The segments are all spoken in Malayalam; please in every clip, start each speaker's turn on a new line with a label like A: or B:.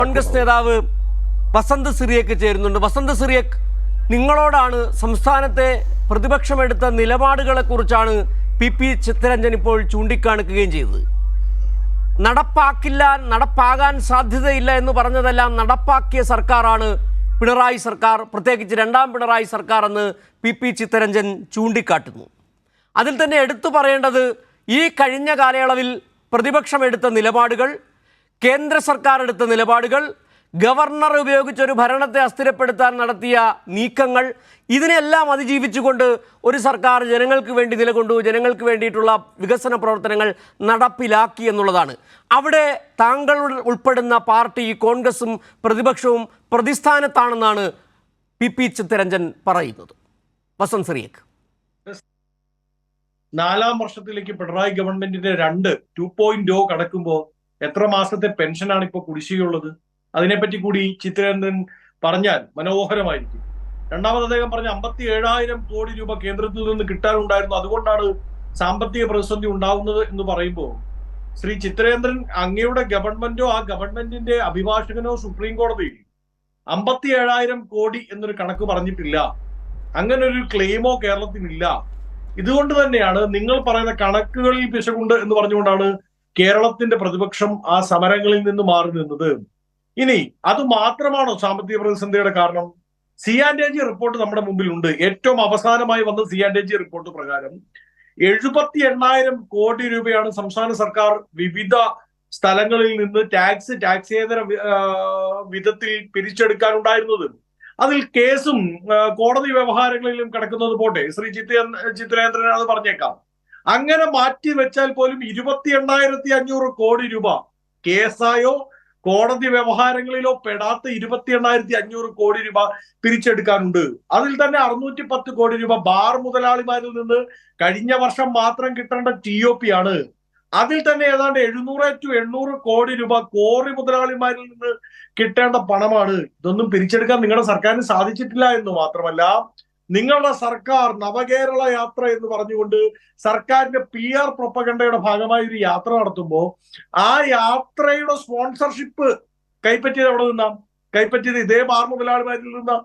A: കോൺഗ്രസ് നേതാവ് വസന്ത് സിറിയക്ക് ചേരുന്നുണ്ട്. വസന്ത് സിറിയക്ക്, നിങ്ങളോടാണ് സംസ്ഥാനത്തെ പ്രതിപക്ഷമെടുത്ത നിലപാടുകളെക്കുറിച്ചാണ് പി ചിത്തരഞ്ജൻ ഇപ്പോൾ ചൂണ്ടിക്കാണിക്കുകയും ചെയ്തത്. നടപ്പാകാൻ സാധ്യതയില്ല എന്ന് പറഞ്ഞതെല്ലാം നടപ്പാക്കിയ സർക്കാരാണ് പിണറായി സർക്കാർ, പ്രത്യേകിച്ച് രണ്ടാം പിണറായി സർക്കാർ എന്ന് പി ചിത്തരഞ്ജൻ ചൂണ്ടിക്കാട്ടുന്നു. അതിൽ തന്നെ എടുത്തു പറയേണ്ടത് ഈ കഴിഞ്ഞ കാലയളവിൽ പ്രതിപക്ഷം എടുത്ത നിലപാടുകൾ, കേന്ദ്ര സർക്കാർ എടുത്ത നിലപാടുകൾ, ഗവർണർ ഉപയോഗിച്ചൊരു ഭരണത്തെ അസ്ഥിരപ്പെടുത്താൻ നടത്തിയ നീക്കങ്ങൾ, ഇതിനെല്ലാം അതിജീവിച്ചുകൊണ്ട് ഒരു സർക്കാർ ജനങ്ങൾക്ക് വേണ്ടി നിലകൊണ്ടു, ജനങ്ങൾക്ക് വേണ്ടിയിട്ടുള്ള വികസന പ്രവർത്തനങ്ങൾ നടപ്പിലാക്കി എന്നുള്ളതാണ്. അവിടെ താങ്കൾ ഉൾപ്പെടുന്ന പാർട്ടി കോൺഗ്രസും പ്രതിപക്ഷവും പ്രതിസ്ഥാനത്താണെന്നാണ് പി ചിത്തരഞ്ജൻ പറയുന്നത്. വസന്ത് സിറിയക്ക്,
B: 4ാം വർഷത്തിലേക്ക് പിണറായി ഗവൺമെന്റിന്റെ 2.0 കടക്കുമ്പോൾ എത്ര മാസത്തെ പെൻഷനാണ് ഇപ്പോൾ കുടിശ്ശികയുള്ളത്? അതിനെപ്പറ്റി കൂടി ചിത്തരഞ്ജൻ പറഞ്ഞാൽ മനോഹരമായിരിക്കും. രണ്ടാമത് അദ്ദേഹം പറഞ്ഞ 57,000 കോടി രൂപ കേന്ദ്രത്തിൽ നിന്ന് കിട്ടാനുണ്ടായിരുന്നു, അതുകൊണ്ടാണ് സാമ്പത്തിക പ്രതിസന്ധി ഉണ്ടാകുന്നത് എന്ന് പറയുമ്പോൾ, ശ്രീ ചിത്തരേന്ദ്രൻ, അങ്ങയുടെ ഗവൺമെന്റോ ആ ഗവൺമെന്റിന്റെ അഭിഭാഷകനോ സുപ്രീം കോടതിയിൽ 57,000 കോടി എന്നൊരു കണക്ക് പറഞ്ഞിട്ടില്ല. അങ്ങനെ ഒരു ക്ലെയിമോ കേരളത്തിനില്ല. ഇതുകൊണ്ട് തന്നെയാണ് നിങ്ങൾ പറയുന്ന കണക്കുകളിൽ പിശകുണ്ട് എന്ന് പറഞ്ഞുകൊണ്ടാണ് കേരളത്തിന്റെ പ്രതിപക്ഷം ആ സമരങ്ങളിൽ നിന്ന് മാറി നിന്നത്. ഇനി അത് മാത്രമാണോ സാമ്പത്തിക പ്രതിസന്ധിയുടെ കാരണം? C&AG റിപ്പോർട്ട് നമ്മുടെ മുമ്പിലുണ്ട്. ഏറ്റവും അവസാനമായി വന്ന C&AG റിപ്പോർട്ട് പ്രകാരം 78,000 കോടി രൂപയാണ് സംസ്ഥാന സർക്കാർ വിവിധ സ്ഥലങ്ങളിൽ നിന്ന് ടാക്സേതര വിധത്തിൽ പിരിച്ചെടുക്കാനുണ്ടായിരുന്നത്. അതിൽ കേസും കോടതി വ്യവഹാരങ്ങളിലും കിടക്കുന്നത് പോട്ടെ, ശ്രീ ചിത്തരേന്ദ്രൻ അത് പറഞ്ഞേക്കാം. അങ്ങനെ മാറ്റി വെച്ചാൽ പോലും 28,500 കോടി രൂപ കേസായോ കോടതി വ്യവഹാരങ്ങളിലോ പെടാത്ത 28,500 കോടി രൂപ പിരിച്ചെടുക്കാനുണ്ട്. അതിൽ തന്നെ 610 കോടി രൂപ ബാർ മുതലാളിമാരിൽ നിന്ന് കഴിഞ്ഞ വർഷം മാത്രം കിട്ടേണ്ട TOP ആണ്. അതിൽ തന്നെ ഏതാണ്ട് 700 to 800 കോടി രൂപ കോറി മുതലാളിമാരിൽ നിന്ന് കിട്ടേണ്ട പണമാണ്. ഇതൊന്നും പിരിച്ചെടുക്കാൻ നിങ്ങളുടെ സർക്കാരിന് സാധിച്ചിട്ടില്ല എന്ന് മാത്രമല്ല, നിങ്ങളുടെ സർക്കാർ നവകേരള യാത്ര എന്ന് പറഞ്ഞുകൊണ്ട് സർക്കാരിന്റെ PR പ്രൊപ്പഗണ്ടയുടെ ഭാഗമായി ഒരു യാത്ര നടത്തുമ്പോൾ ആ യാത്രയുടെ സ്പോൺസർഷിപ്പ് കൈപ്പറ്റിയത് എവിടെ നിന്നാം? കൈപ്പറ്റിയത് ഇതേ ബാർ മുതലാളിമാരിൽ നിന്നാം,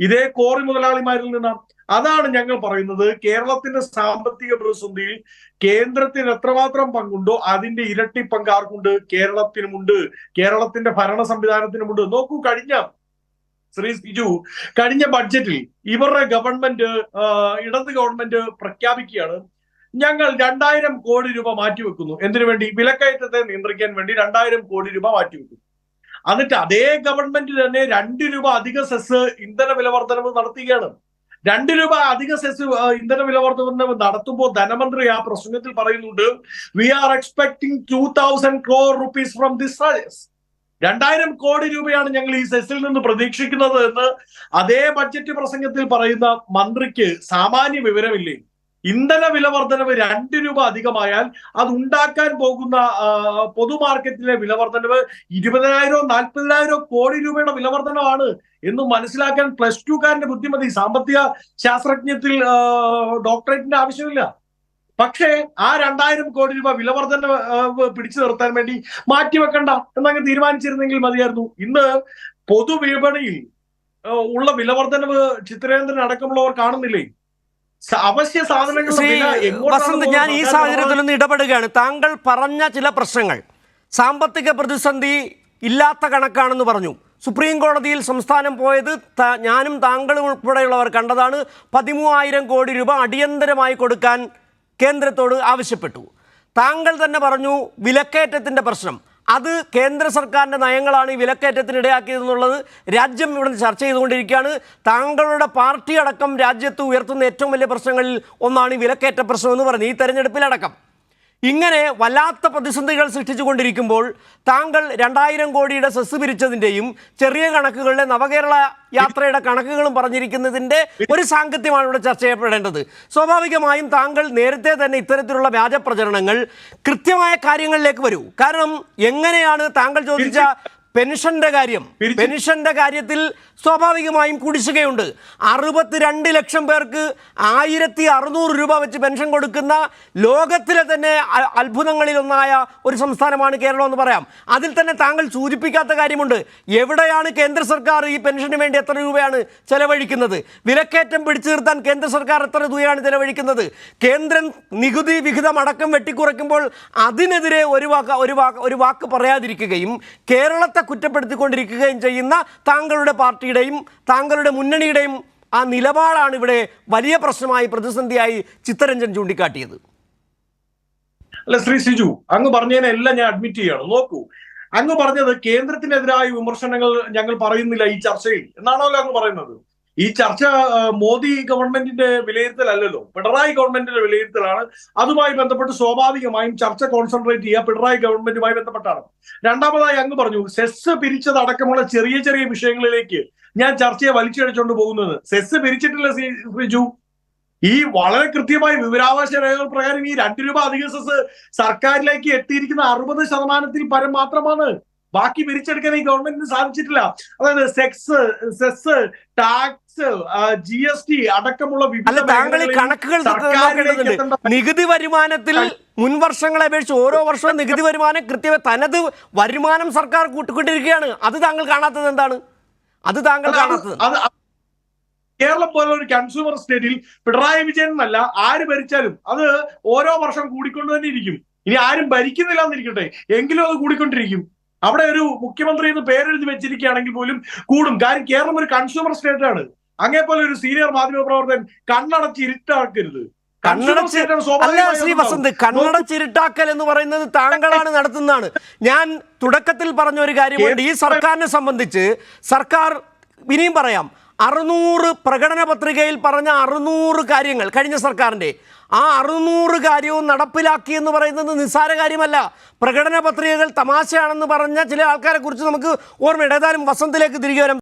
B: ഇതേ കോറി മുതലാളിമാരിൽ നിന്നാം. അതാണ് ഞങ്ങൾ പറയുന്നത്, കേരളത്തിന്റെ സാമ്പത്തിക പ്രതിസന്ധിയിൽ കേന്ദ്രത്തിന് എത്രമാത്രം പങ്കുണ്ടോ അതിന്റെ ഇരട്ടി പങ്ക് ആർക്കുണ്ട്? കേരളത്തിനുമുണ്ട്, കേരളത്തിന്റെ ഭരണ സംവിധാനത്തിനുമുണ്ട്. നോക്കൂ, ശ്രീ ബിജു, കഴിഞ്ഞ ബഡ്ജറ്റിൽ ഇവരുടെ ഗവൺമെന്റ്, ഇടത് ഗവൺമെന്റ് പ്രഖ്യാപിക്കുകയാണ്, ഞങ്ങൾ 2,000 കോടി രൂപ മാറ്റിവെക്കുന്നു. എന്തിനു വേണ്ടി? വിലക്കയറ്റത്തെ നിയന്ത്രിക്കാൻ വേണ്ടി 2,000 കോടി രൂപ മാറ്റിവെക്കുന്നു. എന്നിട്ട് അതേ ഗവൺമെന്റ് തന്നെ 2 രൂപ അധിക സെസ് ഇന്ധന വില വർധനവ് നടത്തുകയാണ്. 2 രൂപ അധിക സെസ് ഇന്ധന വില വർധനവ് നടത്തുമ്പോൾ ധനമന്ത്രി ആ പ്രസംഗത്തിൽ പറയുന്നുണ്ട്, we are expecting 2,000 crore rupees from this cess. 2,000 കോടി രൂപയാണ് ഞങ്ങൾ ഈ സെസ്സിൽ നിന്ന് പ്രതീക്ഷിക്കുന്നത് എന്ന് അതേ ബഡ്ജറ്റ് പ്രസംഗത്തിൽ പറയുന്ന മന്ത്രിക്ക് സാമാന്യ വിവരമില്ലേ? ഇന്ധന വില വർധനവ് 2 രൂപ അധികമായാൽ അത് ഉണ്ടാക്കാൻ പോകുന്ന പൊതുമാർക്കറ്റിലെ വില വർധനവ് 20,000 40,000 കോടി രൂപയുടെ വില വർധനവാണ് എന്ന് മനസ്സിലാക്കാൻ +2കാരന്റെ ബുദ്ധിമതി. സാമ്പത്തിക ശാസ്ത്രജ്ഞത്തിൽ ഡോക്ടറേറ്റിന്റെ ആവശ്യമില്ല. പക്ഷേ ആ 2,000 കോടി രൂപ വില വർധന പിടിച്ചു നിർത്താൻ വേണ്ടി മാറ്റിവെക്കണ്ട എന്നങ്ങ് തീരുമാനിച്ചിരുന്നെങ്കിൽ മതിയായിരുന്നു. ഇന്ന് പൊതുവിപണിയിൽ ഉള്ള വില വർധനവ് ചിത്തരേന്ദ്രൻ അടക്കമുള്ളവർ കാണുന്നില്ലേ? അവശ്യ സാധനങ്ങൾ.
A: വസന്ത്, ഞാൻ ഈ സാഹചര്യത്തിൽ ഒന്ന് ഇടപെടുകയാണ്. താങ്കൾ പറഞ്ഞ ചില പ്രശ്നങ്ങൾ, സാമ്പത്തിക പ്രതിസന്ധി ഇല്ലാത്ത കണക്കാണെന്ന് പറഞ്ഞു. സുപ്രീം കോടതിയിൽ സംസ്ഥാനം പോയത് ഞാനും താങ്കളും ഉൾപ്പെടെയുള്ളവർ കണ്ടതാണ്. 13,000 കോടി രൂപ അടിയന്തരമായി കൊടുക്കാൻ കേന്ദ്രത്തോട് ആവശ്യപ്പെട്ടു. താങ്കൾ തന്നെ പറഞ്ഞു വിലക്കയറ്റത്തിൻ്റെ പ്രശ്നം, അത് കേന്ദ്ര സർക്കാരിൻ്റെ നയങ്ങളാണ് ഈ വിലക്കയറ്റത്തിനിടയാക്കിയതെന്നുള്ളത് രാജ്യം ഇവിടെ ചർച്ച ചെയ്തുകൊണ്ടിരിക്കുകയാണ്. താങ്കളുടെ പാർട്ടി അടക്കം രാജ്യത്ത് ഉയർത്തുന്ന ഏറ്റവും വലിയ പ്രശ്നങ്ങളിൽ ഒന്നാണ് ഈ വിലക്കയറ്റ പ്രശ്നം എന്ന് പറഞ്ഞ് ഈ തെരഞ്ഞെടുപ്പിലടക്കം. ഇങ്ങനെ വല്ലാത്ത പ്രതിസന്ധികൾ സൃഷ്ടിച്ചുകൊണ്ടിരിക്കുമ്പോൾ താങ്കൾ 2,000 കോടിയുടെ സെസ് പിരിച്ചതിൻ്റെയും ചെറിയ കണക്കുകളുടെ നവകേരള യാത്രയുടെ കണക്കുകളും പറഞ്ഞിരിക്കുന്നതിൻ്റെ ഒരു സാങ്കത്യമാണ് ഇവിടെ ചർച്ച ചെയ്യപ്പെടേണ്ടത്. സ്വാഭാവികമായും താങ്കൾ നേരത്തെ തന്നെ ഇത്തരത്തിലുള്ള വ്യാജ പ്രചരണങ്ങൾ, കൃത്യമായ കാര്യങ്ങളിലേക്ക് വരൂ. കാരണം എങ്ങനെയാണ് താങ്കൾ ചോദിച്ച പെൻഷന്റെ കാര്യത്തിൽ സ്വാഭാവികമായും കുടിശ്ശികയുണ്ട്. 62 ലക്ഷം പേർക്ക് 1600 രൂപ വെച്ച് പെൻഷൻ കൊടുക്കുന്ന ലോകത്തിലെ തന്നെ അത്ഭുതങ്ങളിലൊന്നായ ഒരു സംസ്ഥാനമാണ് കേരളം എന്ന് പറയാം. അതിൽ തന്നെ താങ്കൾ സൂചിപ്പിക്കാത്ത കാര്യമുണ്ട്. എവിടെയാണ് കേന്ദ്ര സർക്കാർ ഈ പെൻഷന് വേണ്ടി എത്ര രൂപയാണ് ചെലവഴിക്കുന്നത്? വിലക്കയറ്റം പിടിച്ചു നിർത്താൻ കേന്ദ്ര സർക്കാർ എത്ര രൂപയാണ് ചെലവഴിക്കുന്നത്? കേന്ദ്രം നികുതി വിഹിതം അടക്കം വെട്ടിക്കുറയ്ക്കുമ്പോൾ അതിനെതിരെ ഒരു വാക്ക് പറയാതിരിക്കുകയും കേരളത്തെ കുറ്റപ്പെടുത്തിക്കൊണ്ടിരിക്കുകയും ചെയ്യുന്ന താങ്കളുടെ പാർട്ടിയുടെയും താങ്കളുടെ മുന്നണിയുടെയും ആ നിലപാടാണ് ഇവിടെ വലിയ പ്രശ്നമായി പ്രതിസന്ധിയായി ചിത്തരഞ്ജൻ ചൂണ്ടിക്കാട്ടിയത്.
B: അല്ല ശ്രീ സിജു, അങ്ങ് പറഞ്ഞതിനെല്ലാം ഞാൻ അഡ്മിറ്റ് ചെയ്യണം. നോക്കൂ, അങ്ങ് പറഞ്ഞത് കേന്ദ്രത്തിനെതിരായ വിമർശനങ്ങൾ ഞങ്ങൾ പറയുന്നില്ല ഈ ചർച്ചയിൽ എന്നാണല്ലോ അങ്ങ് പറയുന്നത്. ഈ ചർച്ച മോദി ഗവൺമെന്റിന്റെ വിലയിരുത്തലല്ലോ, പിണറായി ഗവൺമെന്റിന്റെ വിലയിരുത്തലാണ്. അതുമായി ബന്ധപ്പെട്ട് സ്വാഭാവികമായും ചർച്ച കോൺസെൻട്രേറ്റ് ചെയ്യുക പിണറായി ഗവൺമെന്റുമായി ബന്ധപ്പെട്ടാണ്. രണ്ടാമതായി അങ്ങ് പറഞ്ഞു സെസ് പിരിച്ചതടക്കമുള്ള ചെറിയ ചെറിയ വിഷയങ്ങളിലേക്ക് ഞാൻ ചർച്ചയെ വലിച്ചടിച്ചുകൊണ്ട് പോകുന്നത്. സെസ് പിരിച്ചിട്ടില്ല ശ്രീജു. ഈ വളരെ കൃത്യമായി വിവരാവകാശ രേഖകൾ പ്രകാരം ഈ 2 രൂപ അധിക സെസ് സർക്കാരിലേക്ക് എത്തിയിരിക്കുന്ന 60% പരം മാത്രമാണ്. ബാക്കി പിരിച്ചെടുക്കാൻ ഈ ഗവൺമെന്റിന് സാധിച്ചിട്ടില്ല. അതായത് സെസ്, ടാക്സ്, GST അടക്കമുള്ള
A: താങ്കൾ ഈ കണക്കുകൾ നികുതി വരുമാനത്തിൽ മുൻ വർഷങ്ങളെ അപേക്ഷിച്ച് ഓരോ വർഷവും നികുതി വരുമാനം കൃത്യമായി തനത് വരുമാനം സർക്കാർ കൂട്ടിക്കൊണ്ടിരിക്കുകയാണ്. അത് താങ്കൾ കാണാത്തത് എന്താണ്?
B: കേരളം പോലെ ഒരു കൺസ്യൂമർ സ്റ്റേറ്റിൽ പിണറായി വിജയൻ എന്നല്ല ആര് ഭരിച്ചാലും അത് ഓരോ വർഷം കൂടിക്കൊണ്ട് തന്നെ ഇരിക്കും. ഇനി ആരും ഭരിക്കുന്നില്ല എന്നിരിക്കട്ടെ, എങ്കിലും അത് കൂടിക്കൊണ്ടിരിക്കും. അവിടെ ഒരു മുഖ്യമന്ത്രി എന്ന് പേരെഴുതി വെച്ചിരിക്കുകയാണെങ്കിൽ പോലും കൂടും. കാര്യം കേരളം ഒരു കൺസ്യൂമർ സ്റ്റേറ്റ് ആണ്. അങ്ങേപോലെ ഒരു സീനിയർ മാധ്യമ പ്രവർത്തകൻ കണ്ണടച്ച് ഇരുട്ടാക്കരുത്.
A: ശ്രീ വസന്ത്, കണ്ണടച്ചിരുട്ടാക്കൽ എന്ന് പറയുന്നത് താങ്കളാണ് നടത്തുന്നതാണ്. ഞാൻ തുടക്കത്തിൽ പറഞ്ഞ ഒരു കാര്യമുണ്ട്. ഈ സർക്കാരിനെ സംബന്ധിച്ച് സർക്കാർ ഇനിയും പറയാം, 600 പ്രകടന പത്രികയിൽ പറഞ്ഞ 600 കാര്യങ്ങൾ കഴിഞ്ഞ സർക്കാരിൻ്റെ ആ 600 കാര്യവും നടപ്പിലാക്കി എന്ന് പറയുന്നത് നിസ്സാര കാര്യമല്ല. പ്രകടന പത്രികകൾ തമാശയാണെന്ന് പറഞ്ഞ ചില ആൾക്കാരെ കുറിച്ച് നമുക്ക് ഓർമ്മയുണ്ട്. ഏതായാലും വസന്തിലേക്ക് തിരികെ വരാം.